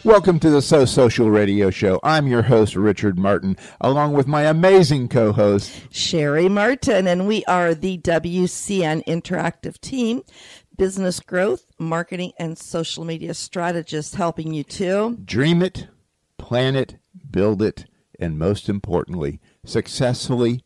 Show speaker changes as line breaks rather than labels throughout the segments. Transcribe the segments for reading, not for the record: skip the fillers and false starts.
Welcome to the So Social Radio Show. I'm your host, Richard Martin, along with my amazing co-host,
Cheri Martin, and we are the WCN Interactive Team, business growth, marketing, and social media strategists, helping you to
dream it, plan it, build it, and most importantly, successfully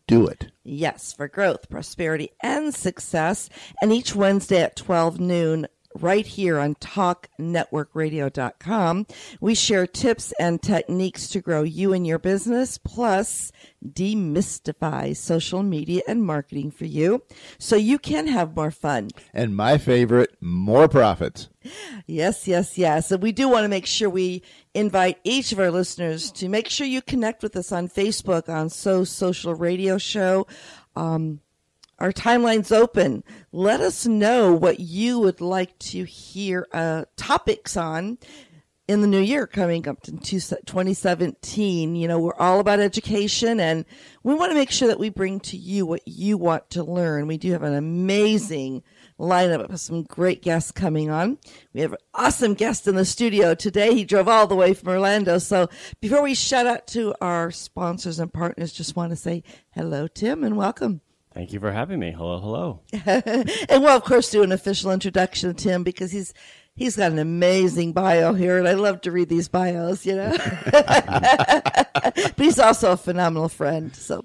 do it.
Yes, for growth, prosperity, and success. And each Wednesday at 12 noon, right here on TalkNetworkRadio.com, we share tips and techniques to grow you and your business, plus demystify social media and marketing for you so you can have more fun.
And my favorite, more profits.
Yes. And we do want to make sure we invite each of our listeners to make sure you connect with us on Facebook on So Social Radio Show. Our timeline's open. Let us know what you would like to hear topics on in the new year coming up in 2017. You know, we're all about education, and we want to make sure that we bring to you what you want to learn. We do have an amazing lineup of some great guests coming on. We have an awesome guest in the studio today. He drove all the way from Orlando. So before we shout out to our sponsors and partners, just want to say hello, Tim, and welcome.
Thank you for having me. Hello.
And we'll, of course, do an official introduction to Tim because he's got an amazing bio here, and I love to read these bios, you know. But he's also a phenomenal friend, so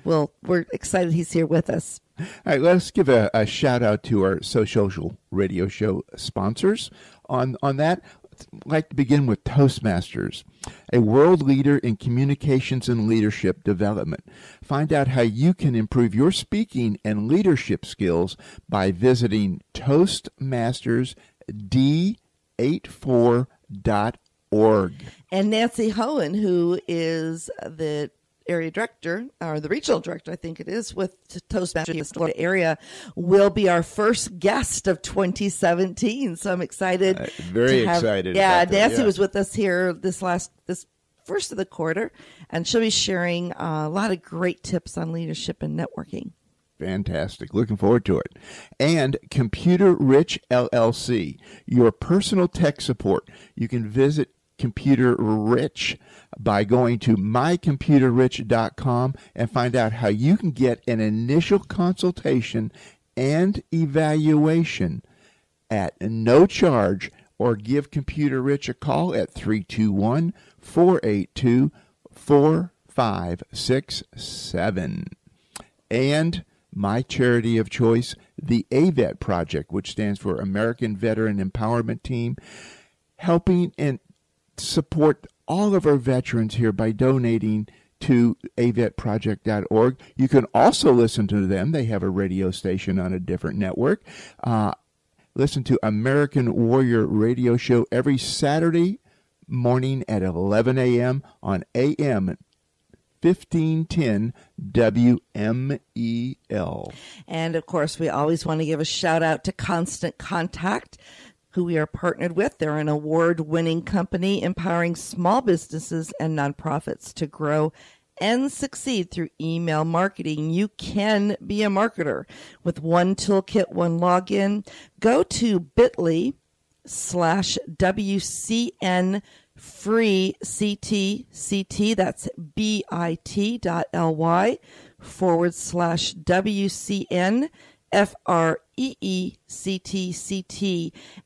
we're excited he's here with us.
All right, let's give a shout out to our So Social Radio Show sponsors on that. I'd like to begin with Toastmasters, a world leader in communications and leadership development. Find out how you can improve your speaking and leadership skills by visiting toastmastersd84.org.
And Nancy Hohen, who is the area director, or the regional director, I think it is, with Toastmasters Florida area, will be our first guest of 2017. So I'm excited.
Very excited.
Yeah,
about that,
Nancy was with us here this first of the quarter, and she'll be sharing a lot of great tips on leadership and networking.
Fantastic. Looking forward to it. And Computer Rich LLC, your personal tech support. You can visit Computer Rich by going to mycomputerrich.com and find out how you can get an initial consultation and evaluation at no charge, or give Computer Rich a call at 321-482-4567. And my charity of choice, the AVET Project, which stands for American Veteran Empowerment Team, helping and support all of our veterans here by donating to avetproject.org. You can also listen to them. They have a radio station on a different network. Listen to American Warrior Radio Show every Saturday morning at 11 a.m. on AM 1510 WMEL.
And, of course, we always want to give a shout-out to Constant Contact, who we are partnered with. They're an award-winning company empowering small businesses and nonprofits to grow and succeed through email marketing. You can be a marketer with one toolkit, one login. Go to bit.ly/WCN free CT. That's bit.ly/WCN FREECTCT,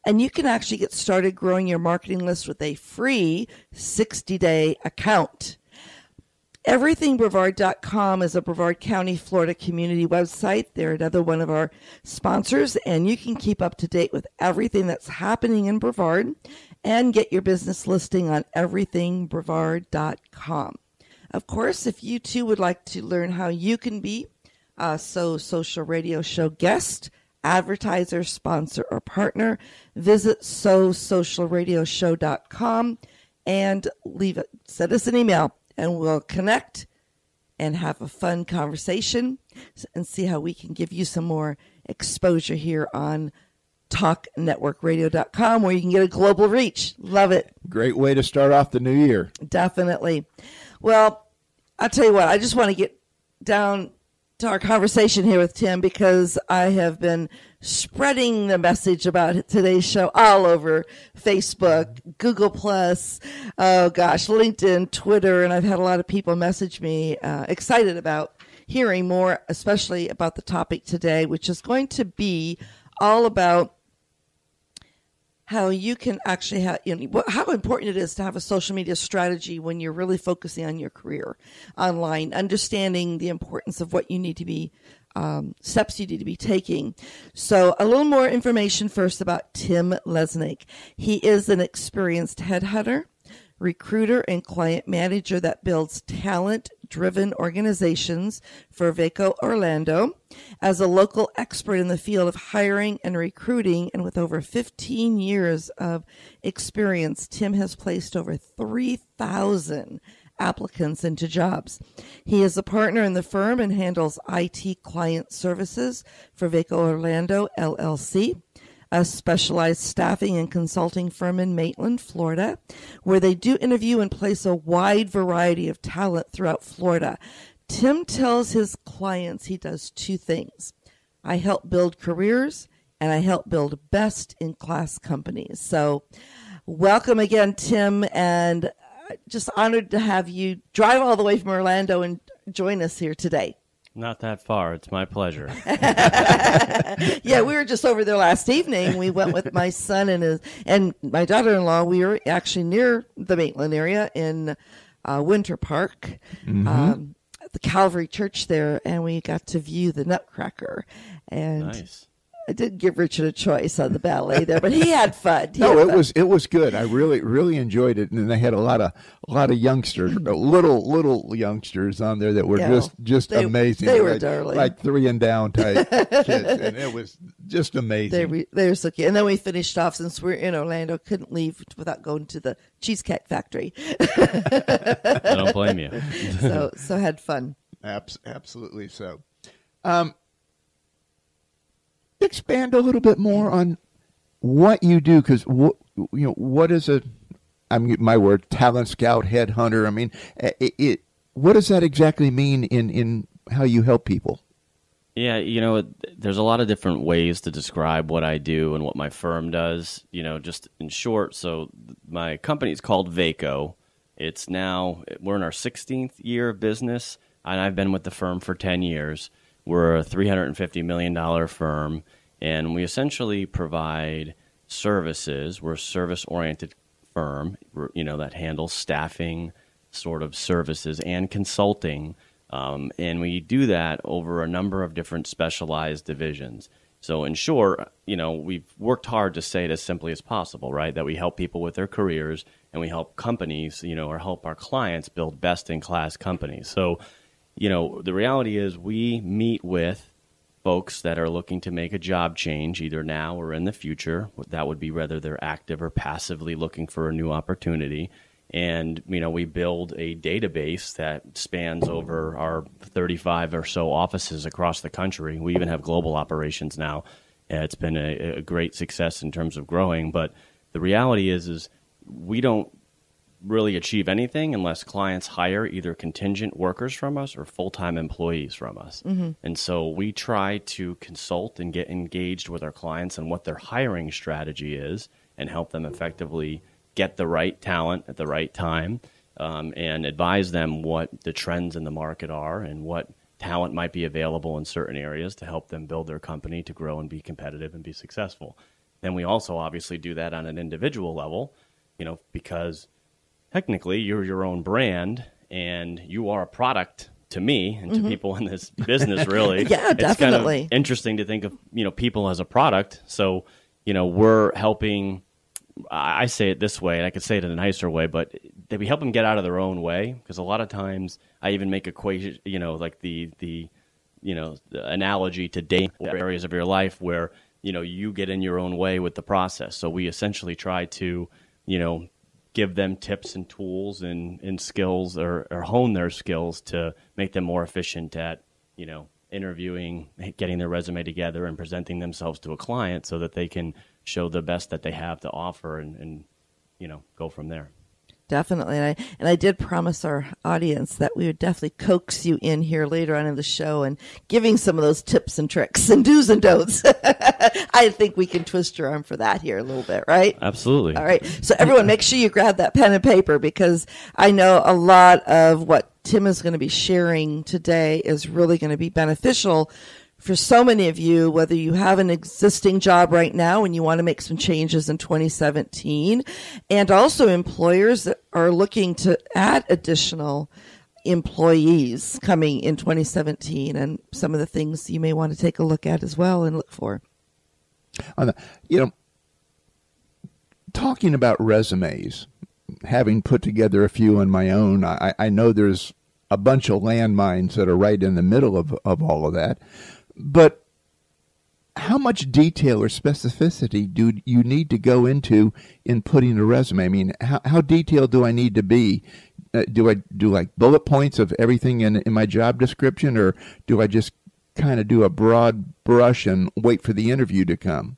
and you can actually get started growing your marketing list with a free 60-day account. EverythingBrevard.com is a Brevard County, Florida community website. They're another one of our sponsors, and you can keep up to date with everything that's happening in Brevard and get your business listing on EverythingBrevard.com. Of course, if you too would like to learn how you can be a So Social Radio Show guest, advertiser, sponsor, or partner, visit SoSocialRadioshow.com and send us an email, and we'll connect and have a fun conversation and see how we can give you some more exposure here on TalkNetworkRadio.com, where you can get a global reach. Love it.
Great way to start off the new year.
Definitely. Well, I'll tell you what, I just want to get down to our conversation here with Tim because I have been spreading the message about today's show all over Facebook, Google Plus, LinkedIn, Twitter, and I've had a lot of people message me excited about hearing more, especially about the topic today, which is going to be all about how you can actually have, how important it is to have a social media strategy when you're really focusing on your career online, understanding the importance of what you need to be, steps you need to be taking. So a little more information first about Tim Lesnick. He is an experienced headhunter, recruiter, and client manager that builds talent-driven organizations for Vaco Orlando. As a local expert in the field of hiring and recruiting, and with over 15 years of experience, Tim has placed over 3,000 applicants into jobs. He is a partner in the firm and handles IT client services for Vaco Orlando, LLC, a specialized staffing and consulting firm in Maitland, Florida, where they do interview and place a wide variety of talent throughout Florida. Tim tells his clients he does two things. I help build careers, and I help build best-in-class companies. So welcome again, Tim, and just honored to have you drive all the way from Orlando and join us here today.
Not that far. It's my pleasure.
Yeah, we were just over there last evening. We went with my son and my daughter-in-law. We were actually near the Maitland area in Winter Park, at the Calvary Church there, and we got to view the Nutcracker. And
Nice.
I did give Richard a choice on the ballet there, but he had fun.
It was good. I really enjoyed it, and they had a lot of youngsters, little youngsters on there that were just amazing.
They were darling,
like 3 and down type kids, and it was just amazing.
They were so cute. And then we finished off, since we're in Orlando, couldn't leave without going to the Cheesecake Factory.
I don't blame you.
so had fun.
Absolutely so. Expand a little bit more on what you do, because what is my word, talent scout, headhunter? I mean, what does that exactly mean in how you help people?
Yeah, there's a lot of different ways to describe what I do and what my firm does. Just in short, so my company is called Vaco. We're in our 16th year of business, and I've been with the firm for 10 years. We're a $350 million firm, and we essentially provide services. We're a service-oriented firm, that handles staffing sort of services and consulting, and we do that over a number of different specialized divisions. So in short, we've worked hard to say it as simply as possible, right, that we help people with their careers, and we help companies, or help our clients build best-in-class companies. So the reality is we meet with folks that are looking to make a job change either now or in the future. That would be whether they're active or passively looking for a new opportunity. And, we build a database that spans over our 35 or so offices across the country. We even have global operations now. It's been a great success in terms of growing. But the reality is we don't really achieve anything unless clients hire either contingent workers from us or full-time employees from us. Mm-hmm. And so we try to consult and get engaged with our clients on what their hiring strategy is and help them effectively get the right talent at the right time, and advise them what the trends in the market are and what talent might be available in certain areas to help them build their company to grow and be competitive and be successful. Then we also obviously do that on an individual level, because technically you're your own brand and you are a product to me and to people in this business, really.
Yeah,
it's
definitely.
kind of interesting to think of, people as a product. So, we're helping, I say it this way, and I could say it in a nicer way, but that we help them get out of their own way, because a lot of times I even make equation, like the analogy to dating areas of your life where, you get in your own way with the process. So we essentially try to, give them tips and tools and skills or hone their skills to make them more efficient at, interviewing, getting their resume together and presenting themselves to a client so that they can show the best that they have to offer and go from there.
Definitely. And I did promise our audience that we would definitely coax you in here later on in the show and giving some of those tips and tricks and do's and don'ts. I think we can twist your arm for that here a little bit, right?
Absolutely.
All right. So everyone, make sure you grab that pen and paper, because I know a lot of what Tim is going to be sharing today is really going to be beneficial for so many of you, whether you have an existing job right now and you want to make some changes in 2017, and also employers that are looking to add additional employees coming in 2017, and some of the things you may want to take a look at as well and look for.
Talking about resumes, having put together a few on my own, I know there's a bunch of landmines that are right in the middle of all of that. But how much detail or specificity do you need to go into in putting a resume? I mean, how detailed do I need to be? Do I do like bullet points of everything in my job description, or do I just kind of do a broad brush and wait for the interview to come?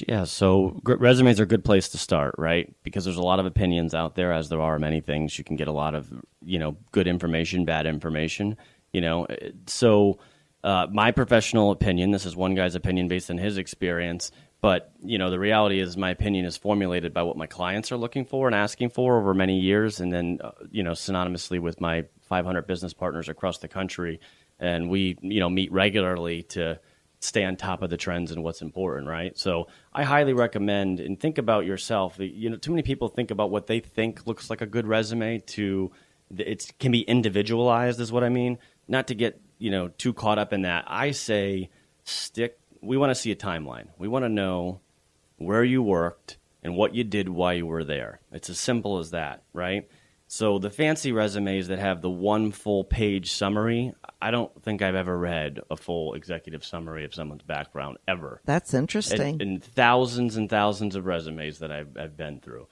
Yeah, so resumes are a good place to start, right? Because there's a lot of opinions out there, as there are many things. You can get a lot of, good information, bad information, So my professional opinion, this is one guy's opinion based on his experience, but, the reality is my opinion is formulated by what my clients are looking for and asking for over many years, and then, synonymously with my 500 business partners across the country, and we, meet regularly to stay on top of the trends and what's important, right? So I highly recommend, and think about yourself. Too many people think about what they think looks like a good resume. It can be individualized, is what I mean. Not to get too caught up in that. I say we want to see a timeline. We want to know where you worked and what you did while you were there. It's as simple as that, right? So the fancy resumes that have the one full page summary, I don't think I've ever read a full executive summary of someone's background ever.
That's interesting.
And thousands and thousands of resumes that I've been through.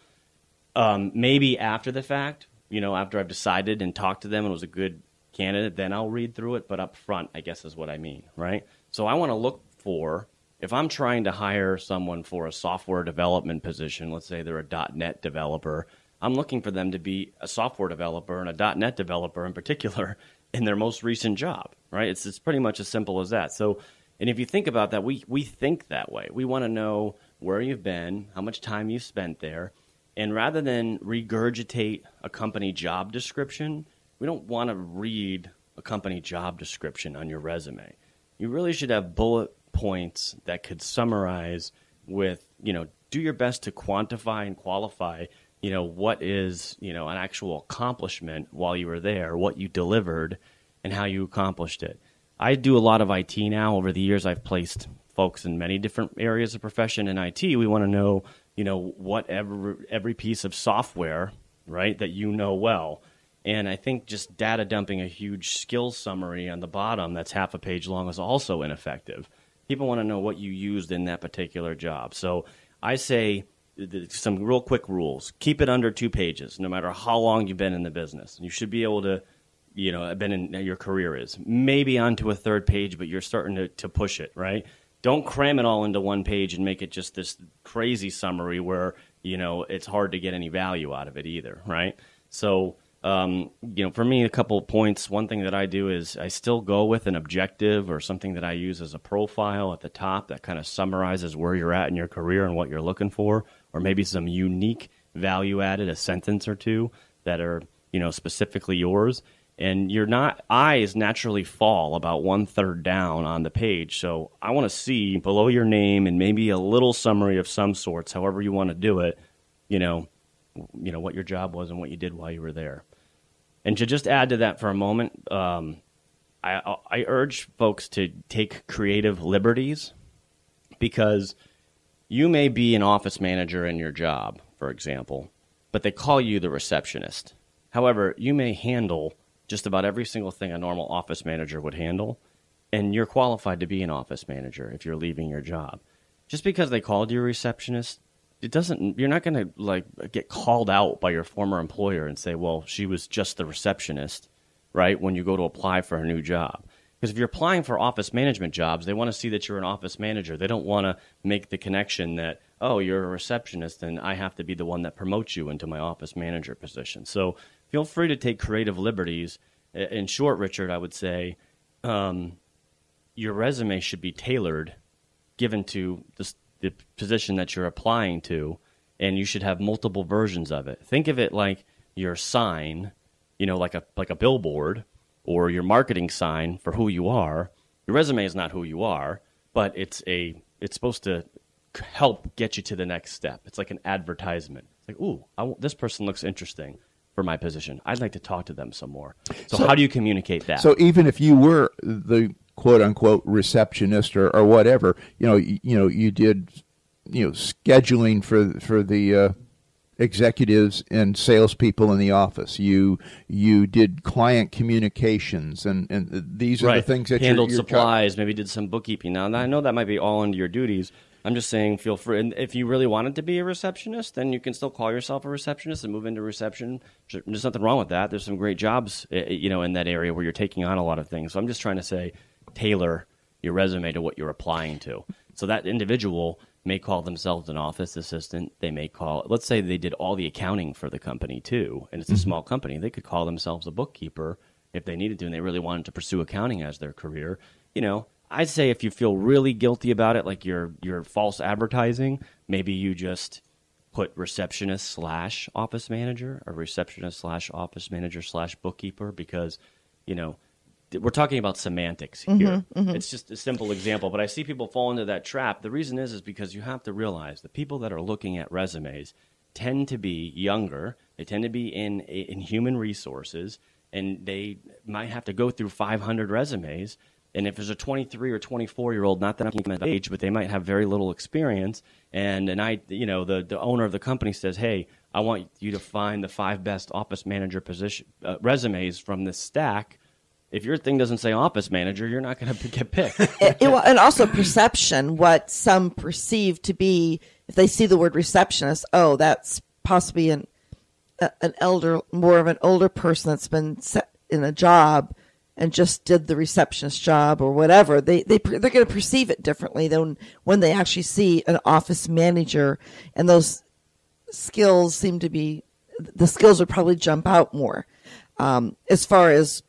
Maybe after the fact, after I've decided and talked to them and was a good candidate, then I'll read through it. But up front, I guess is what I mean, right? So I want to look for, if I'm trying to hire someone for a software development position, let's say they're a .NET developer, I'm looking for them to be a software developer and a .NET developer in particular in their most recent job, right? It's pretty much as simple as that. So, and if you think about that, we think that way. We want to know where you've been, how much time you've spent there, and rather than regurgitate a company job description, we don't want to read a company job description on your resume. You really should have bullet points that could summarize with, do your best to quantify and qualify what is, an actual accomplishment while you were there, what you delivered, and how you accomplished it. I do a lot of IT now. Over the years, I've placed folks in many different areas of profession in IT. We want to know, what every piece of software, right, that well. And I think just data dumping a huge skills summary on the bottom that's half a page long is also ineffective. People want to know what you used in that particular job. So I say, some real quick rules. Keep it under 2 pages, no matter how long you've been in the business. You should be able to, been in your career is. Maybe onto a 3rd page, but you're starting to push it, right? Don't cram it all into 1 page and make it just this crazy summary where, it's hard to get any value out of it either, right? So, for me, a couple of points. One thing that I do is I still go with an objective or something that I use as a profile at the top that kind of summarizes where you're at in your career and what you're looking for, or maybe some unique value added, a sentence or two that are, specifically yours. And eyes naturally fall about 1/3 down on the page. So I want to see below your name and maybe a little summary of some sorts, however you want to do it, what your job was and what you did while you were there. And to just add to that for a moment, I urge folks to take creative liberties, because you may be an office manager in your job, for example, but they call you the receptionist. However, you may handle just about every single thing a normal office manager would handle, and you're qualified to be an office manager if you're leaving your job. Just because they called you a receptionist, you're not going to get called out by your former employer and say, well, she was just the receptionist, right, when you go to apply for a new job. Because if you're applying for office management jobs, they want to see that you're an office manager. They don't want to make the connection that, oh, you're a receptionist and I have to be the one that promotes you into my office manager position. So feel free to take creative liberties. In short, Richard, I would say your resume should be tailored, given to the position that you're applying to, and you should have multiple versions of it. Think of it like your sign, like a billboard, or your marketing sign for who you are. Your resume is not who you are, but it's supposed to help get you to the next step. It's like an advertisement. It's like, ooh, this person looks interesting for my position. I'd like to talk to them some more. So how do you communicate that?
So even if you were the quote unquote receptionist or whatever, you did scheduling for the executives and salespeople in the office. You did client communications, and these are the things that
handled supplies. Maybe did some bookkeeping. Now I know that might be all under your duties. I'm just saying, feel free. And if you really wanted to be a receptionist, then you can still call yourself a receptionist and move into reception. There's nothing wrong with that. There's some great jobs, in that area where you're taking on a lot of things. So I'm just trying to say, tailor your resume to what you're applying to. So that individual may call themselves an office assistant. They may let's say they did all the accounting for the company too, and it's a small company. They could call themselves a bookkeeper if they needed to, and they really wanted to pursue accounting as their career. I'd say if you feel really guilty about it, like you're false advertising, maybe you just put receptionist / office manager, or receptionist / office manager / bookkeeper, because, we're talking about semantics here. It's just a simple example, but I see people fall into that trap. The reason is because you have to realize the people that are looking at resumes tend to be younger. They tend to be in human resources, and they might have to go through 500 resumes. And if there's a 23 or 24-year-old, not that I'm keeping them age, but they might have very little experience, and the owner of the company says, hey, I want you to find the 5 best office manager resumes from this stack. If your thing doesn't say office manager, you're not going to get picked.
And also perception, what some perceive to be, if they see the word receptionist, oh, that's possibly more of an older person that's been set in a job and just did the receptionist job or whatever. They're going to perceive it differently than when they actually see an office manager, and those skills the skills would probably jump out more as far as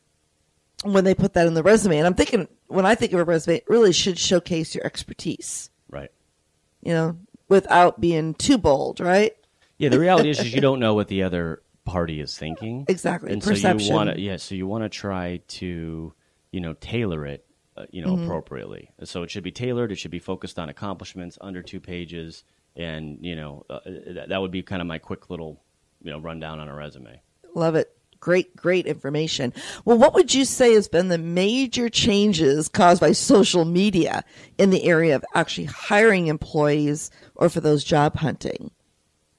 when they put that in the resume. And I'm thinking, when I think of a resume, it really should showcase your expertise.
Right.
Without being too bold, right?
Yeah, the reality is you don't know what the other party is thinking.
Exactly.
And
perception.
So you want to try to, tailor it, appropriately. So it should be tailored. It should be focused on accomplishments under 2 pages. And, that would be kind of my quick little, rundown on a resume.
Love it. Great information. Well, what would you say has been the major changes caused by social media in the area of actually hiring employees or for those job hunting?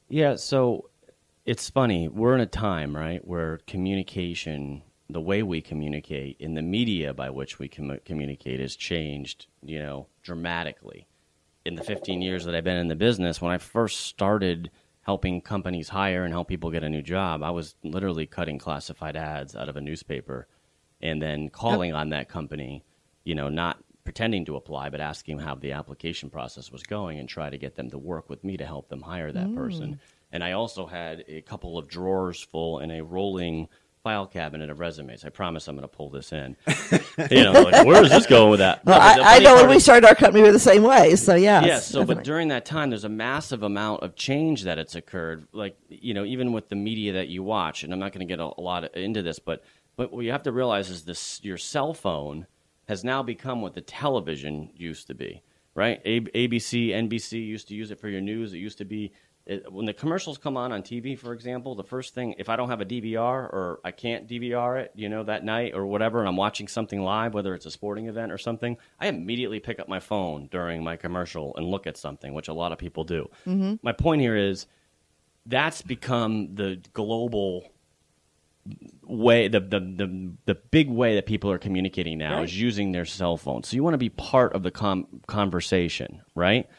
Yeah, so it's funny. We're in a time, right, where communication, the way we communicate, in the media by which we communicate has changed, dramatically. In the 15 years that I've been in the business, when I first started helping companies hire and help people get a new job, I was literally cutting classified ads out of a newspaper and then calling on that company, not pretending to apply, but asking how the application process was going and try to get them to work with me to help them hire that person. And I also had a couple of drawers full and a rolling file cabinet of resumes. I promise I'm going to pull this in. Where is this going with that?
Well, I know when we started our company, we were the same way. So yeah.
Yeah. So, but during that time, there's a massive amount of change that it's occurred. Like, even with the media that you watch, and I'm not going to get a lot into this, but what you have to realize is this: your cell phone has now become what the television used to be. Right? ABC, NBC used to use it for your news. It used to be. When the commercials come on TV, for example, the first thing, if I don't have a DVR or I can't DVR it, that night or whatever, and I'm watching something live, whether it's a sporting event or something, I immediately pick up my phone during my commercial and look at something, which a lot of people do. Mm-hmm. My point here is that's become the global way, the big way that people are communicating now is using their cell phone. So you want to be part of the conversation, right?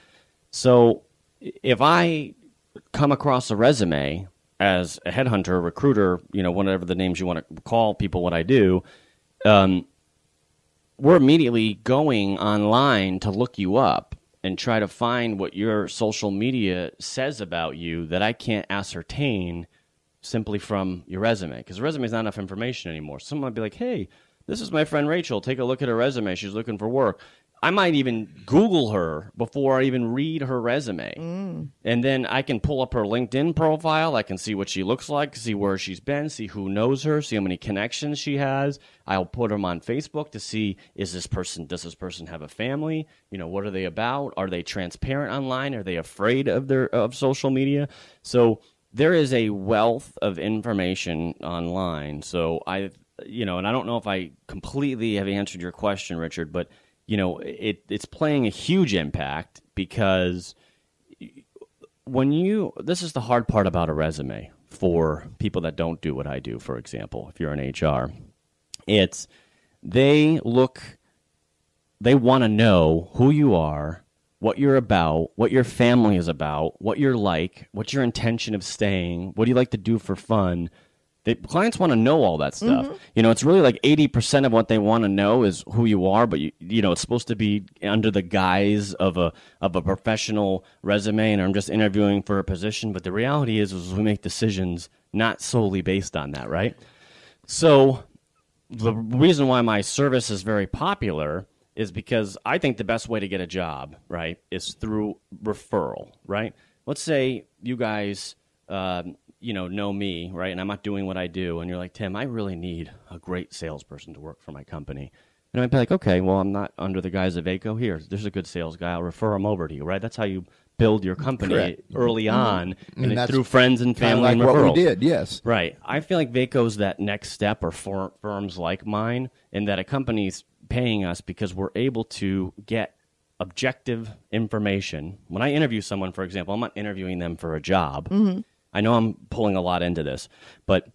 So if I come across a resume as a headhunter, recruiter, whatever the names you want to call people, what I do, we're immediately going online to look you up and try to find what your social media says about you that I can't ascertain simply from your resume, because the resume is not enough information anymore. Someone might be like, hey, this is my friend Rachel. Take a look at her resume. She's looking for work. I might even Google her before I even read her resume. And then I can pull up her LinkedIn profile. I can see what she looks like, see where she's been, see who knows her, see how many connections she has. I'll put them on Facebook to see, does this person have a family? What are they about? Are they transparent online? Are they afraid of social media? So there is a wealth of information online. So and I don't know if I completely have answered your question, Richard, but it's playing a huge impact, because this is the hard part about a resume for people that don't do what I do. For example, if you're in HR, they want to know who you are, what you're about, what your family is about, what you're like, what's your intention of staying, what do you like to do for fun. Clients want to know all that stuff. It's really like 80% of what they want to know is who you are, but it's supposed to be under the guise of a professional resume, and I'm just interviewing for a position. But the reality is we make decisions not solely based on that, right? So the reason why my service is very popular is because I think the best way to get a job, right, is through referral, right? Let's say you guys know me, right? And I'm not doing what I do. And you're like, Tim, I really need a great salesperson to work for my company. And I'd be like, okay, well, I'm not under the guise of ACO. Here, there's a good sales guy. I'll refer him over to you, right? That's how you build your company early on, and it's through friends and family and referrals.
What we did, yes.
Right. I feel like Vaco's that next step, or firms like mine, in that a company's paying us because we're able to get objective information. When I interview someone, for example, I'm not interviewing them for a job. I know I'm pulling a lot into this, but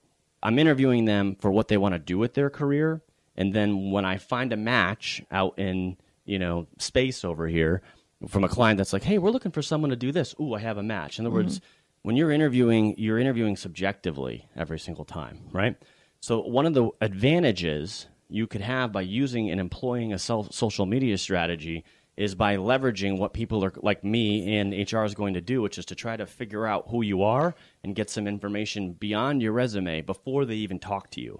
I'm interviewing them for what they want to do with their career. And then when I find a match out in, space over here from a client that's like, hey, we're looking for someone to do this. Ooh, I have a match. In other words, when you're interviewing subjectively every single time, right? So one of the advantages you could have by using and employing a social media strategy is by leveraging what people are like me and HR is going to do, which is to try to figure out who you are and get some information beyond your resume before they even talk to you.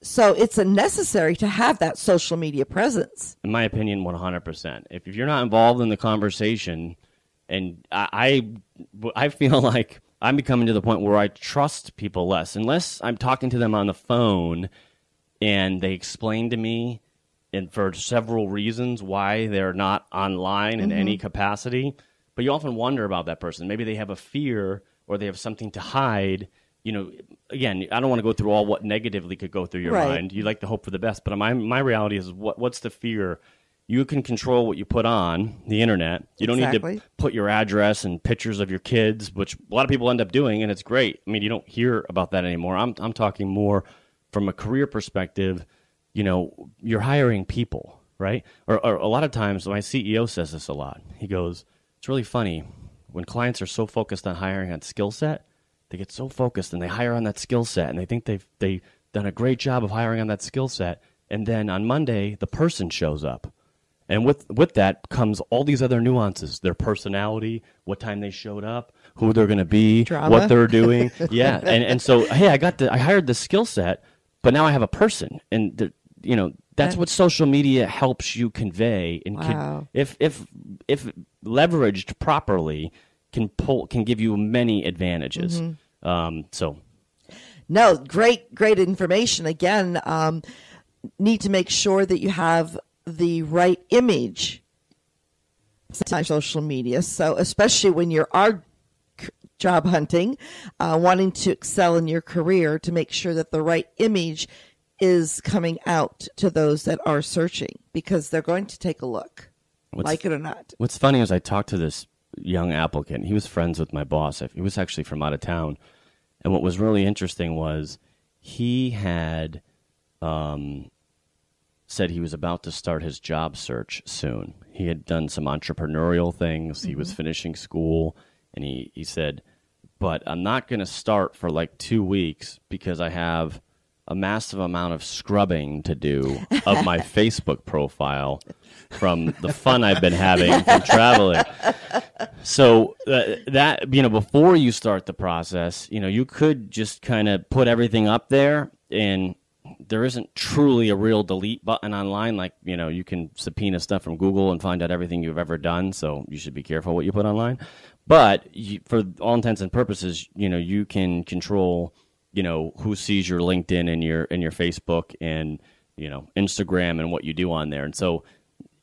So it's necessary to have that social media presence.
In my opinion, 100%. If you're not involved in the conversation, and I feel like I'm becoming to the point where I trust people less. Unless I'm talking to them on the phone and they explain to me, and for several reasons, why they're not online in any capacity. But you often wonder about that person. Maybe they have a fear, or they have something to hide. Again, I don't want to go through all what negatively could go through your mind. You like to hope for the best. But my reality is, what's the fear? You can control what you put on the internet. You don't need to put your address and pictures of your kids, which a lot of people end up doing, and it's great. I mean, you don't hear about that anymore. I'm talking more from a career perspective. You're hiring people, right? Or a lot of times, my CEO says this a lot. He goes, it's really funny. When clients are so focused on hiring on skill set, they get so focused and they hire on that skill set, and they think they've done a great job of hiring on that skill set. And then on Monday, the person shows up. And with that comes all these other nuances, their personality, what time they showed up, who they're going to be,
drama,
what they're doing. Yeah. And so, hey, I hired the skill set, but now I have a person. And that's what social media helps you convey, and if leveraged properly, can give you many advantages.
No, great information. Again, need to make sure that you have the right image on social media. So especially when you are job hunting, wanting to excel in your career, to make sure that the right image is coming out to those that are searching, because they're going to take a look, like it or not.
What's funny is I talked to this young applicant. He was friends with my boss. He was actually from out of town. And what was really interesting was he had said he was about to start his job search soon. He had done some entrepreneurial things. He was finishing school. And he said, but I'm not going to start for like 2 weeks because I have a massive amount of scrubbing to do of my Facebook profile from the fun I've been having from traveling. So that, before you start the process, you could just kind of put everything up there, and there isn't truly a real delete button online. Like, you can subpoena stuff from Google and find out everything you've ever done. So you should be careful what you put online. But for all intents and purposes, you can control, who sees your LinkedIn and your Facebook and, Instagram and what you do on there. And so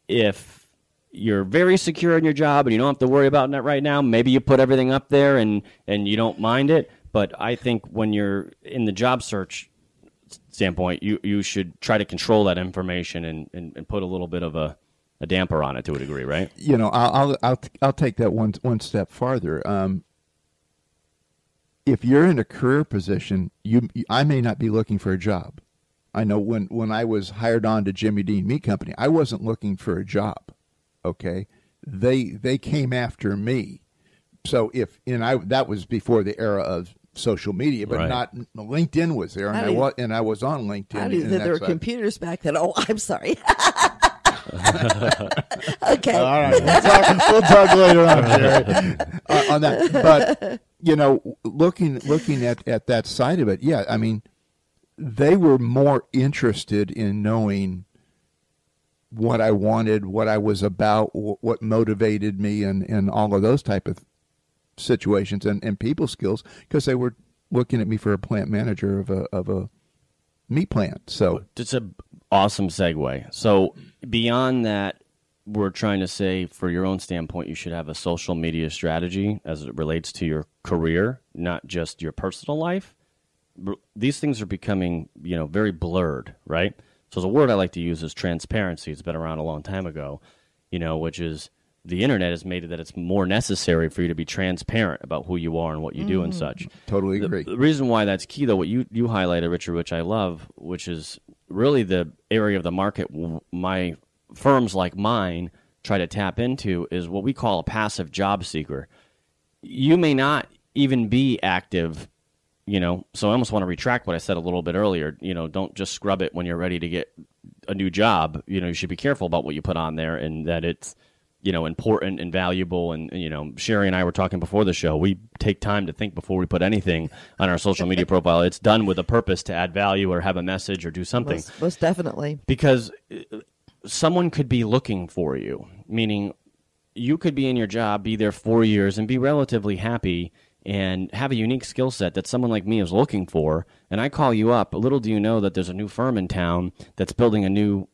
if you're very secure in your job and you don't have to worry about that right now, maybe you put everything up there and you don't mind it. But I think when you're in the job search standpoint, you should try to control that information and put a little bit of a damper on it to a degree, right?
I'll take that one step farther. If you're in a career position, I may not be looking for a job. I know when I was hired on to Jimmy Dean Meat Company, I wasn't looking for a job. Okay, they came after me. So that was before the era of social media, but
right.
Not LinkedIn was there, and I was on LinkedIn.
I didn't think there were computers back then. Oh, I'm sorry. Okay.
All right, we'll talk later on, Jerry, on that. But looking at that side of it, yeah, I mean, they were more interested in knowing what I wanted, what I was about, what motivated me, and all of those type of situations and people skills, because they were looking at me for a plant manager of a meat plant. So
it's an awesome segue. So beyond that, we're trying to say, for your own standpoint, you should have a social media strategy as it relates to your career, not just your personal life. These things are becoming, very blurred, right? So the word I like to use is transparency. It's been around a long time ago, which is the internet has made it that it's more necessary for you to be transparent about who you are and what you do and such.
Totally agree.
The reason why that's key, though, what you highlighted, Richard, which I love, which is really the area of the market my firms like mine try to tap into, is what we call a passive job seeker. You may not even be active, so I almost want to retract what I said a little bit earlier. Don't just scrub it when you're ready to get a new job. You should be careful about what you put on there, and that it's important and valuable. And, Sherry and I were talking before the show. We take time to think before we put anything on our social media profile. It's done with a purpose to add value or have a message or do something.
Most definitely.
Because someone could be looking for you, meaning you could be in your job, be there 4 years, and be relatively happy and have a unique skill set that someone like me is looking for. And I call you up. Little do you know that there's a new firm in town that's building a new,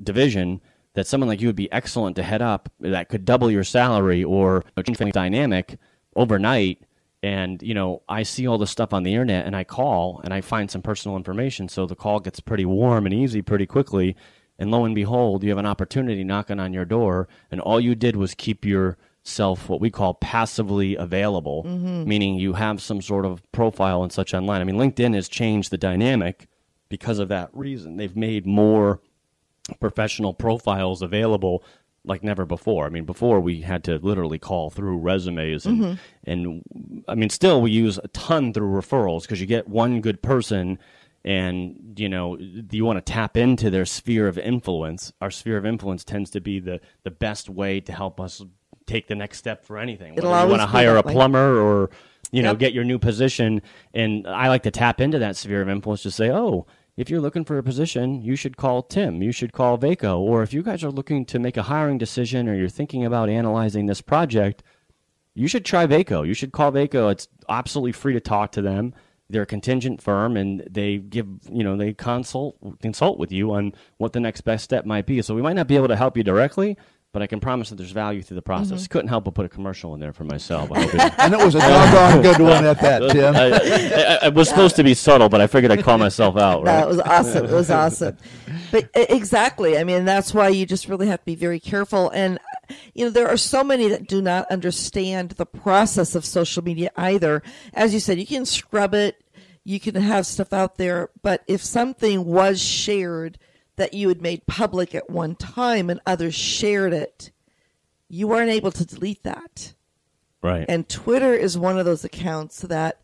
division that someone like you would be excellent to head up, that could double your salary or change the dynamic overnight. And, I see all this stuff on the internet, and I call and I find some personal information. So the call gets pretty warm and easy pretty quickly. And lo and behold, you have an opportunity knocking on your door, and all you did was keep yourself what we call passively available, meaning you have some sort of profile and such online. I mean, LinkedIn has changed the dynamic because of that reason. They've made more professional profiles available like never before. I mean, before we had to literally call through resumes and I mean, still we use a ton through referrals, because you get one good person and, you want to tap into their sphere of influence. Our sphere of influence tends to be the best way to help us take the next step for anything. Whether you want to hire a plumber or, get your new position. And I like to tap into that sphere of influence to say, oh, if you're looking for a position, you should call Tim. You should call Vaco. Or if you guys are looking to make a hiring decision, or you're thinking about analyzing this project, you should try Vaco. You should call Vaco. It's absolutely free to talk to them. They're a contingent firm, and they give, they consult with you on what the next best step might be. So we might not be able to help you directly, but I can promise that there's value through the process. Couldn't help but put a commercial in there for myself.
And it was a doggone good one at that, Tim.
I was supposed to be subtle, but I figured I'd call myself out. Right?
No, it was awesome. It was awesome. But exactly. I mean, that's why you just really have to be very careful. And, there are so many that do not understand the process of social media either. As you said, you can scrub it. You can have stuff out there. But if something was shared that you had made public at one time and others shared it, you weren't able to delete that.
Right.
And Twitter is one of those accounts that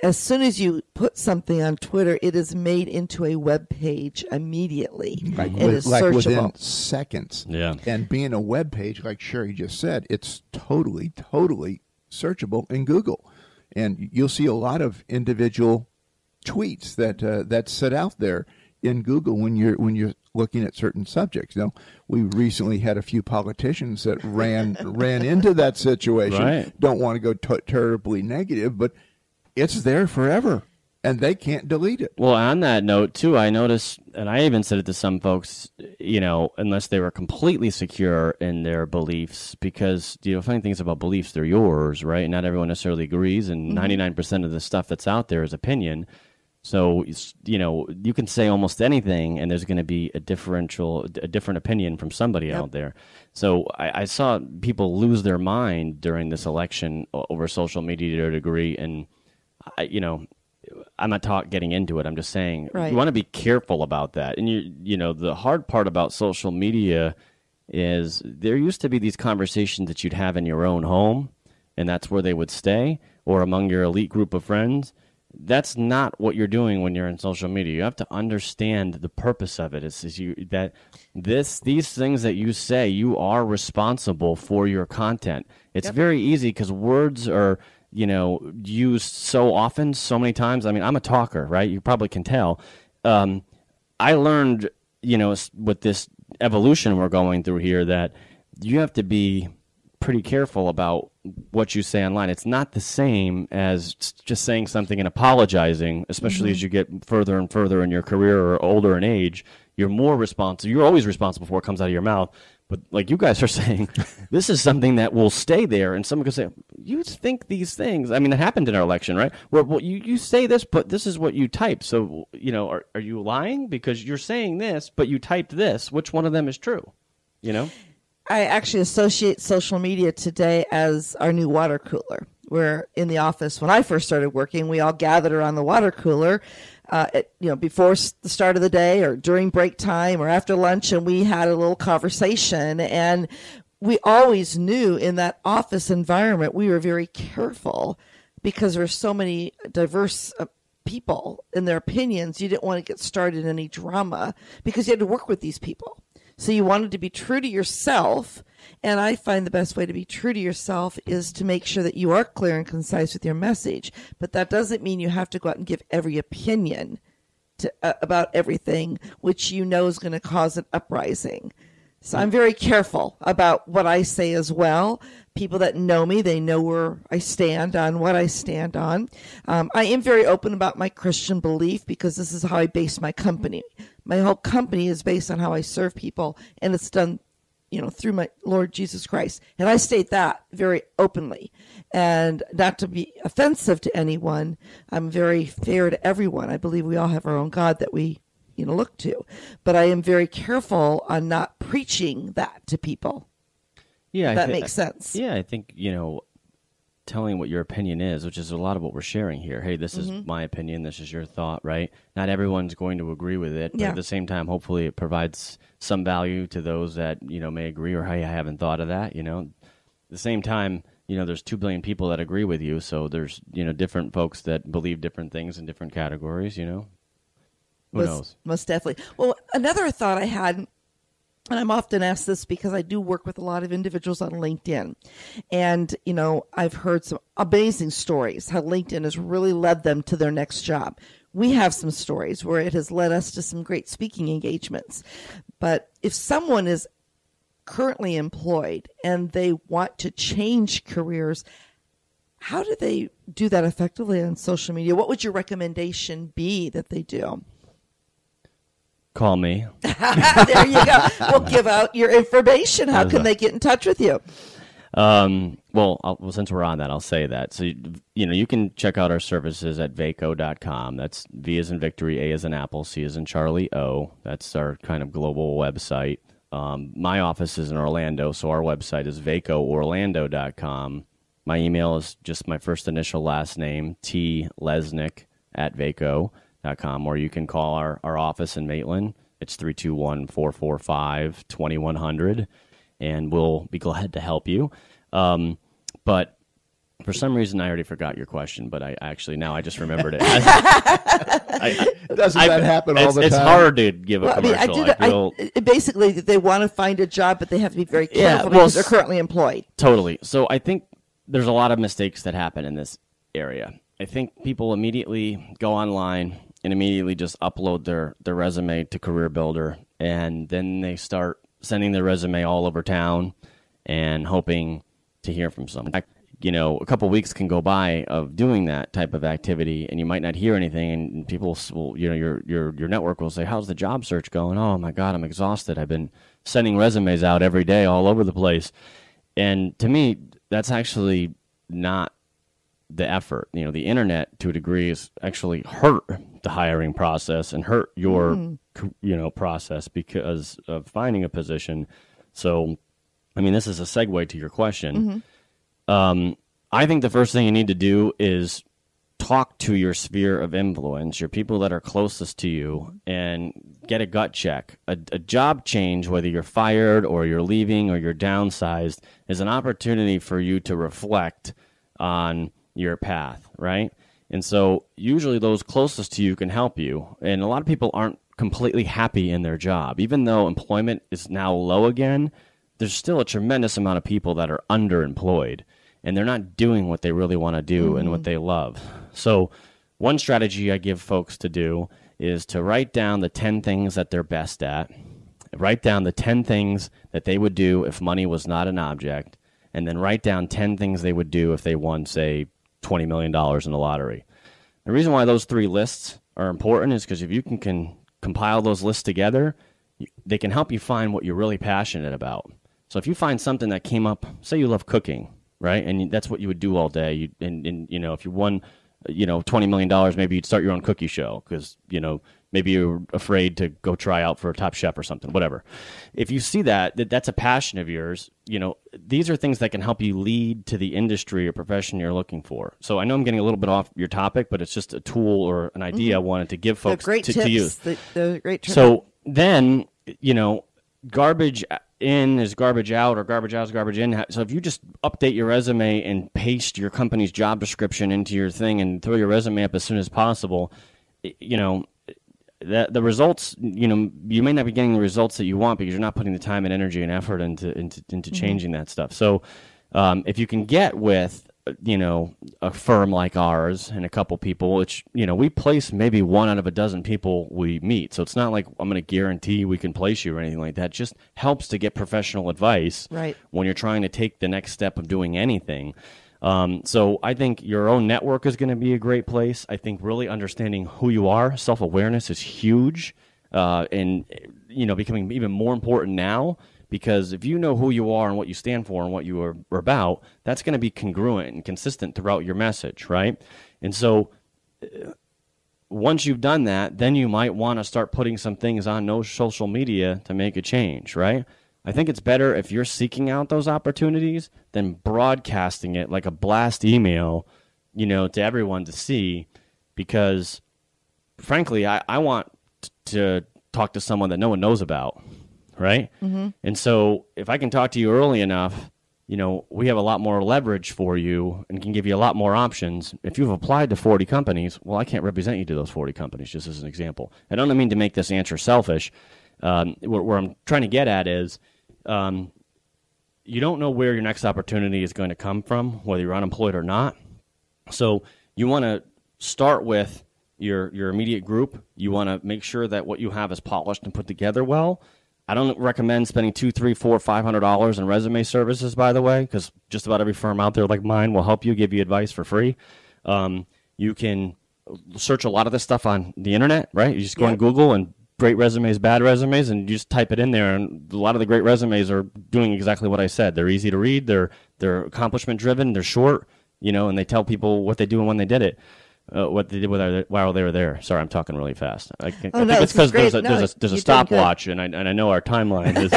as soon as you put something on Twitter, it is made into a web page immediately.
Like,
It is searchable.
within seconds.
Yeah.
And being a web page, like Cheri just said, it's totally searchable in Google. And you'll see a lot of individual tweets that sit out there in Google when you're looking at certain subjects. You know, we recently had a few politicians that ran into that situation.
Right.
Don't want to go terribly negative, but it's there forever, and they can't delete it.
Well, on that note, too, I noticed, and I even said it to some folks, you know, unless they were completely secure in their beliefs, because, you know, funny things about beliefs, they're yours, right? Not everyone necessarily agrees, and 99% of the stuff that's out there is opinion. So, you know, you can say almost anything, and there's going to be a different opinion from somebody out there. So I saw people lose their mind during this election over social media to a degree, and you know, I'm not getting into it. I'm just saying you want to be careful about that. And you know, the hard part about social media is there used to be these conversations that you'd have in your own home, and that's where they would stay, or among your elite group of friends. That's not what you're doing when you're in social media. You have to understand the purpose of it. These things that you say, you are responsible for your content. It's very easy because words are, you know, used so often, so many times. I mean, I'm a talker, right? You probably can tell. I learned, you know, with this evolution we're going through here, that you have to be pretty careful about what you say online. It's not the same as just saying something and apologizing, especially as you get further and further in your career or older in age. You're more responsible. You're always responsible for what comes out of your mouth. But like you guys are saying, this is something that will stay there. And someone could say, you think these things. I mean, it happened in our election, right? Well, you say this, but this is what you type. So, you know, are you lying? Because you're saying this, but you typed this. Which one of them is true? You know?
I actually associate social media today as our new water cooler. Where in the office, when I first started working, we all gathered around the water cooler, before the start of the day or during break time or after lunch, and we had a little conversation. And we always knew in that office environment, we were very careful because there were so many diverse people in their opinions. You didn't want to get started in any drama because you had to work with these people. So you wanted to be true to yourself, and I find the best way to be true to yourself is to make sure that you are clear and concise with your message. But that doesn't mean you have to go out and give every opinion about everything, which you know is going to cause an uprising. So I'm very careful about what I say as well. People that know me, they know where I stand on what I stand on. I am very open about my Christian belief because this is how I base my company. My whole company is based on how I serve people, and it's done, you know, through my Lord Jesus Christ. And I state that very openly, and not to be offensive to anyone. I'm very fair to everyone. I believe we all have our own God that we, you know, look to, but I am very careful on not preaching that to people.
Yeah,
that makes sense.
Yeah, I think, you know, telling what your opinion is, which is a lot of what we're sharing here. Hey, this is my opinion. This is your thought, right? Not everyone's going to agree with it, but at the same time, hopefully it provides some value to those that, you know, may agree or, hey, I haven't thought of that, you know. At the same time, you know, there's 2 billion people that agree with you, so there's, you know, different folks that believe different things in different categories, you know. Who knows?
Most definitely. Well, another thought I had, and I'm often asked this because I do work with a lot of individuals on LinkedIn. And, you know, I've heard some amazing stories how LinkedIn has really led them to their next job. We have some stories where it has led us to some great speaking engagements. But if someone is currently employed and they want to change careers, how do they do that effectively on social media? What would your recommendation be that they do?
Call me.
There you go. We'll give out your information. How can they get in touch with you?
Well, since we're on that, I'll say that. So, you know, you can check out our services at vaco.com. That's V as in Victory, A as in Apple, C as in Charlie, O. That's our kind of global website. My office is in Orlando, so our website is vacoorlando.com. My email is just my first initial last name, tlesnick@vaco.com, or you can call our office in Maitland. It's 321-445-2100, and we'll be glad to help you. But For some reason, I already forgot your question, but I just remembered it.
Doesn't that happen all the time?
It's hard to give a commercial.
Basically, they want to find a job, but they have to be very careful because they're currently employed.
Totally. So I think there's a lot of mistakes that happen in this area. I think people immediately go online and immediately just upload their resume to Career Builder, and then they start sending their resume all over town and hoping to hear from someone. A couple of weeks can go by of doing that type of activity, and you might not hear anything, and people will, your network will say, how's the job search going? Oh my God, I'm exhausted. I've been sending resumes out every day all over the place. And to me, that's actually not the effort. The internet, to a degree, is actually hurt the hiring process and hurt your, process because of finding a position. So, this is a segue to your question. I think the first thing you need to do is talk to your sphere of influence, your people that are closest to you, and get a gut check. A job change, whether you're fired or you're leaving or you're downsized, is an opportunity for you to reflect on your path, right? And so usually those closest to you can help you. And a lot of people aren't completely happy in their job. Even though employment is now low again, there's still a tremendous amount of people that are underemployed, and they're not doing what they really want to do and what they love. So one strategy I give folks to do is to write down the 10 things that they're best at, write down the 10 things that they would do if money was not an object, and then write down 10 things they would do if they won, say, $20 million in the lottery. The reason why those 3 lists are important is because if you can compile those lists together, they can help you find what you're really passionate about. So if you find something that came up, say you love cooking, right? And that's what you would do all day. And if you won, $20 million, maybe you'd start your own cookie show because, maybe you're afraid to go try out for a Top Chef or something, whatever. If you see that's a passion of yours, these are things that can help you lead to the industry or profession you're looking for. So I know I'm getting a little bit off your topic, but it's just a tool or an idea I wanted to give folks to use.
They're great tips.
So then, garbage in is garbage out, or garbage out is garbage in. So if you just update your resume and paste your company's job description into your thing and throw your resume up as soon as possible, the results, you may not be getting the results that you want because you're not putting the time and energy and effort into changing that stuff. So if you can get with, a firm like ours and a couple people, which, we place maybe 1 out of a dozen people we meet. So it's not like I'm going to guarantee we can place you or anything like that. It just helps to get professional advice when you're trying to take the next step of doing anything. So I think your own network is going to be a great place. I think really understanding who you are, self-awareness is huge, and becoming even more important now, because if you know who you are and what you stand for and what you are about, that's going to be congruent and consistent throughout your message, right? And so once you've done that, then you might want to start putting some things on social media to make a change, right? I think it's better if you're seeking out those opportunities than broadcasting it like a blast email, to everyone to see, because frankly, I want to talk to someone that no one knows about, right? And so if I can talk to you early enough, we have a lot more leverage for you and can give you a lot more options. If you've applied to 40 companies, well, I can't represent you to those 40 companies, just as an example. I don't mean to make this answer selfish. Where I'm trying to get at is, you don't know where your next opportunity is going to come from, whether you're unemployed or not. So you want to start with your immediate group. You want to make sure that what you have is polished and put together well. I don't recommend spending $200, $300, $400, $500 in resume services, by the way, because just about every firm out there like mine will help you, give you advice for free. You can search a lot of this stuff on the internet, right? You just go on Google and great resumes, bad resumes, and you just type it in there, and a lot of the great resumes are doing exactly what I said. They're easy to read, they're accomplishment driven, they're short, and they tell people what they do and when they did it, what they did while they were there. Sorry, I'm talking really fast. I think it's because there's a stopwatch, and I know our timeline is.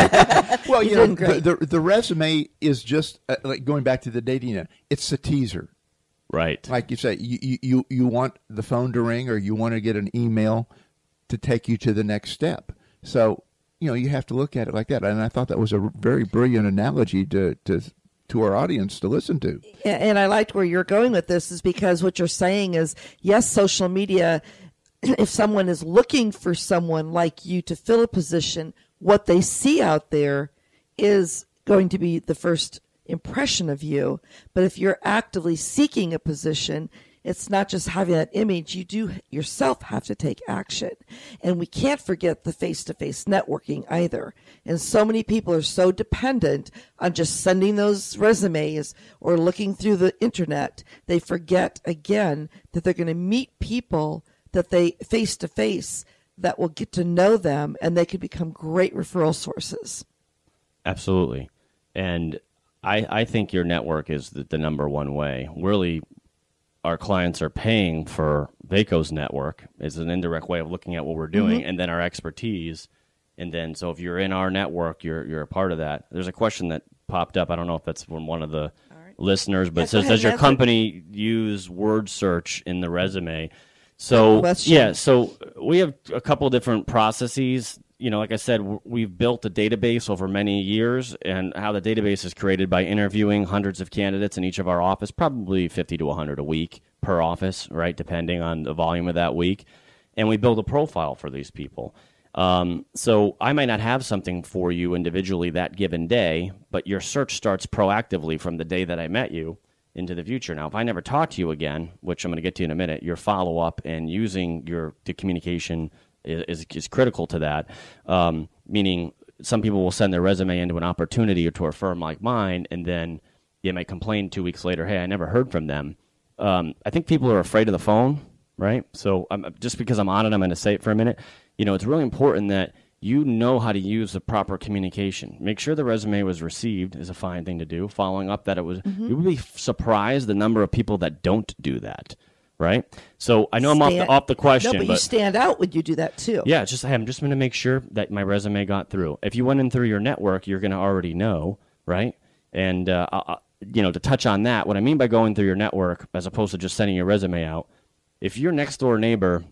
Well, the resume is just like going back to the dating app. It's a teaser,
right?
Like you say, you want the phone to ring, or you want to get an email to take you to the next step. So, you have to look at it like that. And I thought that was a very brilliant analogy to to our audience to listen to.
And I liked where you're going with this, is because what you're saying is, yes, social media, if someone is looking for someone like you to fill a position, what they see out there is going to be the first impression of you. But if you're actively seeking a position, it's not just having that image. You do yourself have to take action. And we can't forget the face-to-face networking either. And so many people are so dependent on just sending those resumes or looking through the internet. They forget, again, that they're going to meet people that they face-to-face that will get to know them, and they could become great referral sources.
Absolutely. And I think your network is the number one way. Really, our clients are paying for Vaco's network is an indirect way of looking at what we're doing, and then our expertise. And then, so if you're in our network, you're a part of that. There's a question that popped up. I don't know if that's from one of the listeners, but it says, does your company use word search in the resume? So, so we have a couple different processes. Like I said, we've built a database over many years, and how the database is created by interviewing hundreds of candidates in each of our office, probably 50 to 100 a week per office, right, depending on the volume of that week. And we build a profile for these people. So I might not have something for you individually that given day, but your search starts proactively from the day that I met you into the future. Now, if I never talk to you again, which I'm going to get to in a minute, your follow-up and using the communication is critical to that, meaning some people will send their resume into an opportunity or to a firm like mine, and then they might complain 2 weeks later, hey, I never heard from them. I think people are afraid of the phone, right? So just because I'm on it, I'm going to say it for a minute. It's really important that you know how to use the proper communication. Make sure the resume was received is a fine thing to do. Following up that it was, you would be surprised the number of people that don't do that. Right? So I know I'm off the question.
No, but you stand out when you do that too.
Yeah, I'm just going to make sure that my resume got through. If you went in through your network, you're going to already know, right? And, to touch on that, what I mean by going through your network as opposed to just sending your resume out, if your next door neighbor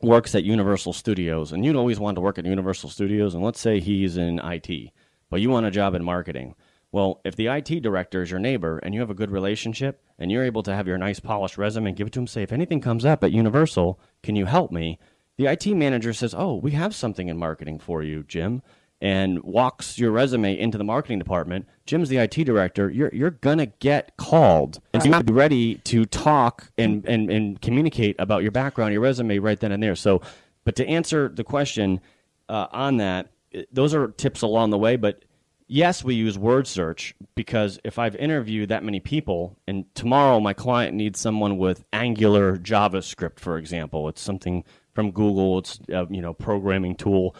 works at Universal Studios, and you'd always want to work at Universal Studios, and let's say he's in IT, but you want a job in marketing. Well, if the IT director is your neighbor and you have a good relationship and you're able to have your nice polished resume and give it to him, say, if anything comes up at Universal, can you help me? The IT manager says, oh, we have something in marketing for you, Jim, and walks your resume into the marketing department. Jim's the IT director. You're going to get called. And so you have to be ready to talk and communicate about your background, your resume right then and there. So, but to answer the question on that, those are tips along the way, but yes, we use word search because if I've interviewed that many people and tomorrow my client needs someone with Angular JavaScript, for example, it's something from Google, it's a programming tool,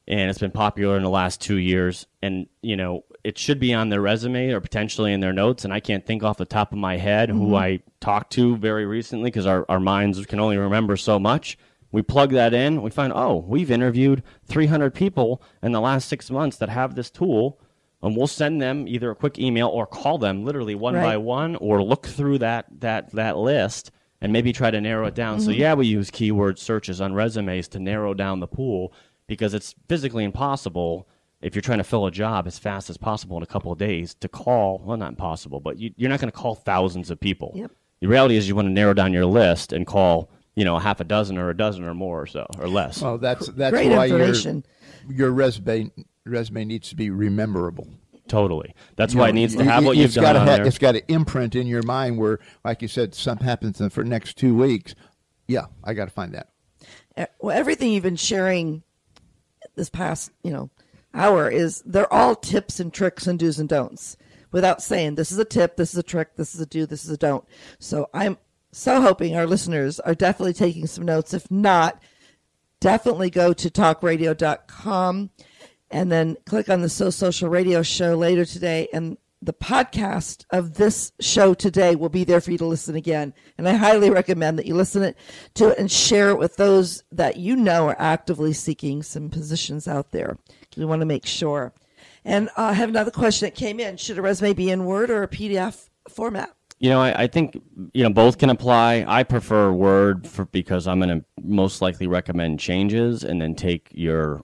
and it's been popular in the last 2 years, and it should be on their resume or potentially in their notes, and I can't think off the top of my head who I talked to very recently because our minds can only remember so much. We plug that in, we find, we've interviewed 300 people in the last 6 months that have this tool, and we'll send them either a quick email or call them literally one by one or look through that list and maybe try to narrow it down. So, we use keyword searches on resumes to narrow down the pool because it's physically impossible if you're trying to fill a job as fast as possible in a couple of days to call, well, not impossible, but you're not going to call thousands of people.
Yep.
The reality is you want to narrow down your list and call a half a dozen or a dozen or more or so, or less.
Well, that's
Great
why your resume needs to be rememberable.
Totally. That's why it needs to have what you've done on there.
It's got to imprint in your mind where, like you said, something happens for the next 2 weeks. Yeah, I got to find that.
Well, everything you've been sharing this past, hour they're all tips and tricks and do's and don'ts without saying this is a tip, this is a trick, this is a do, this is a don't. So I'm so hoping our listeners are definitely taking some notes. If not, definitely go to talkradio.com and then click on the So Social Radio show later today. And the podcast of this show today will be there for you to listen again. And I highly recommend that you listen to it and share it with those that are actively seeking some positions out there. We want to make sure. And I have another question that came in. Should a resume be in Word or a PDF format?
I think, both can apply. I prefer Word because I'm going to most likely recommend changes and then take your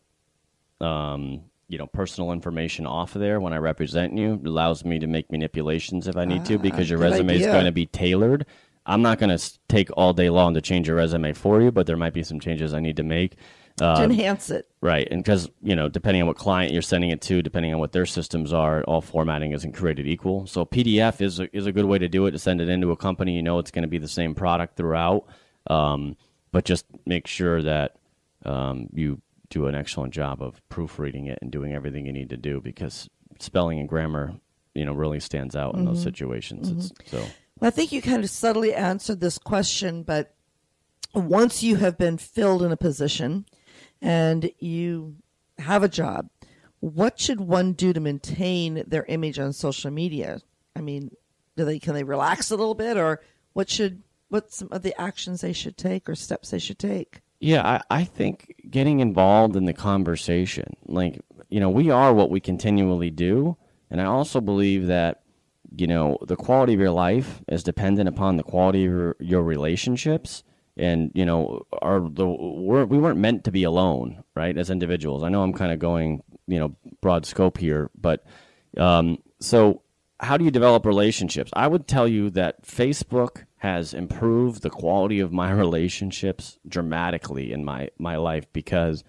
personal information off of there when I represent you. It allows me to make manipulations if I need to, because your
good
resume is
idea.
going to be tailored. I'm not going to take all day long to change your resume for you, but there might be some changes I need to make.
To enhance it.
Right. And because, depending on what client you're sending it to, depending on what their systems are, all formatting isn't created equal. So PDF is a good way to do it, to send it into a company. It's going to be the same product throughout. But just make sure that you do an excellent job of proofreading it and doing everything you need to do, because spelling and grammar, really stands out in those situations.
Well, I think you kind of subtly answered this question, but once you have been filled in a position and you have a job, what should one do to maintain their image on social media? I mean, can they relax a little bit, or what's some of the actions they should take or steps they should take?
Yeah, I think getting involved in the conversation, we are what we continually do. And I also believe that, the quality of your life is dependent upon the quality of your relationships. And, we weren't meant to be alone, right, as individuals. I know I'm kind of going, broad scope here, but so how do you develop relationships? I would tell you that Facebook has improved the quality of my relationships dramatically in my life, because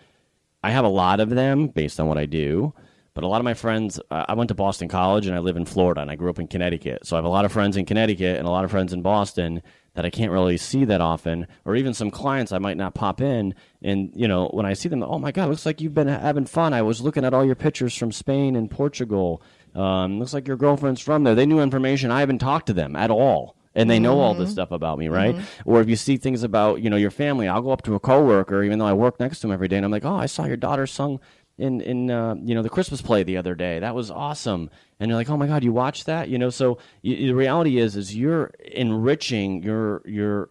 I have a lot of them based on what I do. But a lot of my friends, I went to Boston College and I live in Florida, and I grew up in Connecticut. So I have a lot of friends in Connecticut and a lot of friends in Boston that I can't really see that often, or even some clients I might not pop in. And, when I see them, oh my God, looks like you've been having fun. I was looking at all your pictures from Spain and Portugal. Looks like your girlfriend's from there. They knew information. I haven't talked to them at all. And they know all this stuff about me, right? Or if you see things about, your family, I'll go up to a coworker, even though I work next to him every day, and I'm like, oh, I saw your daughter sung in the Christmas play the other day. That was awesome. And you're like, oh my God, you watched that? So the reality is you're enriching your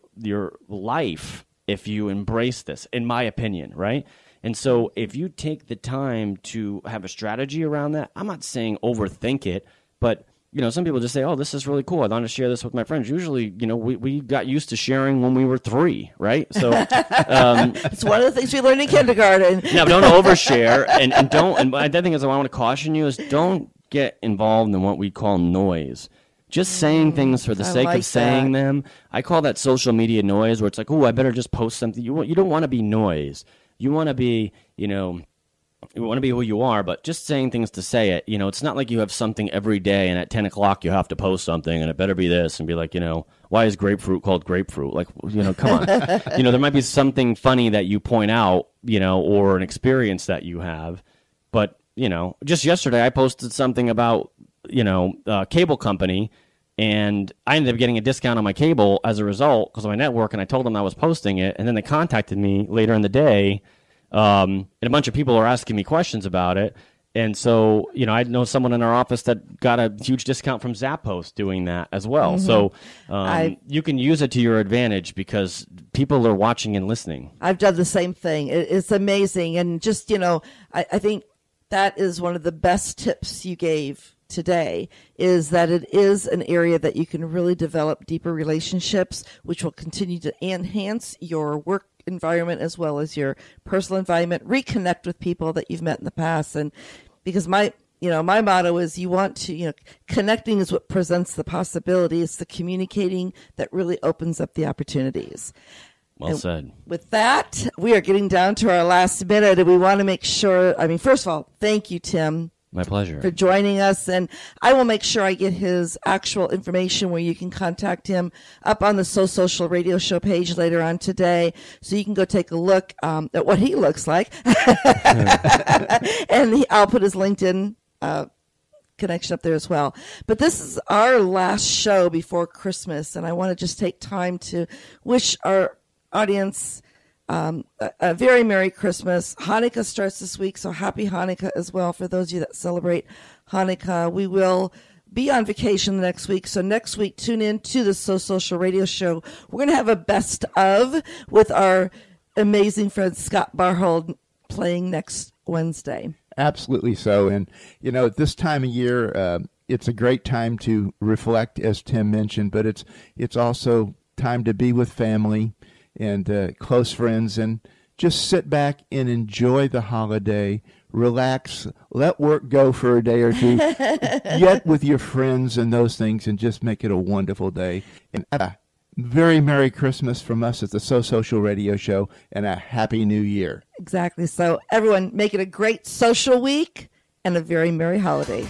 life if you embrace this, in my opinion, right? And so if you take the time to have a strategy around that, I'm not saying overthink it, but some people just say, oh, this is really cool. I want to share this with my friends. Usually, we got used to sharing when we were 3, right? So
it's one of the things we learned in kindergarten.
No, but don't overshare, and don't. And the thing is, I want to caution you is don't get involved in what we call noise. Just saying things for the sake of saying them. I call that social media noise, where it's like, oh, I better just post something. You don't want to be noise. You want to be, you want to be who you are, but just saying things to say it. It's not like you have something every day and at 10 o'clock you have to post something and it better be this, and be like, why is grapefruit called grapefruit? Like, come on. There might be something funny that you point out, or an experience that you have. But, just yesterday I posted something about, a cable company, and I ended up getting a discount on my cable as a result because of my network, and I told them I was posting it, and then they contacted me later in the day. And a bunch of people are asking me questions about it. And so, I know someone in our office that got a huge discount from Zappos doing that as well. So you can use it to your advantage because people are watching and listening.
I've done the same thing. It's amazing. And just, I think that is one of the best tips you gave today, is that it is an area that you can really develop deeper relationships, which will continue to enhance your work environment as well as your personal environment, reconnect with people that you've met in the past. And because my motto is you want to, connecting is what presents the possibility. It's the communicating that really opens up the opportunities.
Well said.
With that, we are getting down to our last minute, and we want to make sure, first of all, thank you, Tim.
My pleasure.
For joining us. And I will make sure I get his actual information where you can contact him up on the So Social Radio Show page later on today. So you can go take a look at what he looks like. And I'll put his LinkedIn connection up there as well. But this is our last show before Christmas. And I want to just take time to wish our audience a very Merry Christmas. Hanukkah starts this week, so happy Hanukkah as well for those of you that celebrate Hanukkah. We will be on vacation next week, so next week tune in to the So Social Radio Show. We're going to have a best of with our amazing friend Scott Barhold playing next Wednesday.
Absolutely so. And, at this time of year, it's a great time to reflect, as Tim mentioned, but it's also time to be with family and close friends, and just sit back and enjoy the holiday relax, let work go for a day or two, get with your friends and those things, and just make it a wonderful day. And a very Merry Christmas from us at the So Social Radio Show, and a Happy New Year.
Exactly. So everyone, make it a great social week and a very merry holiday.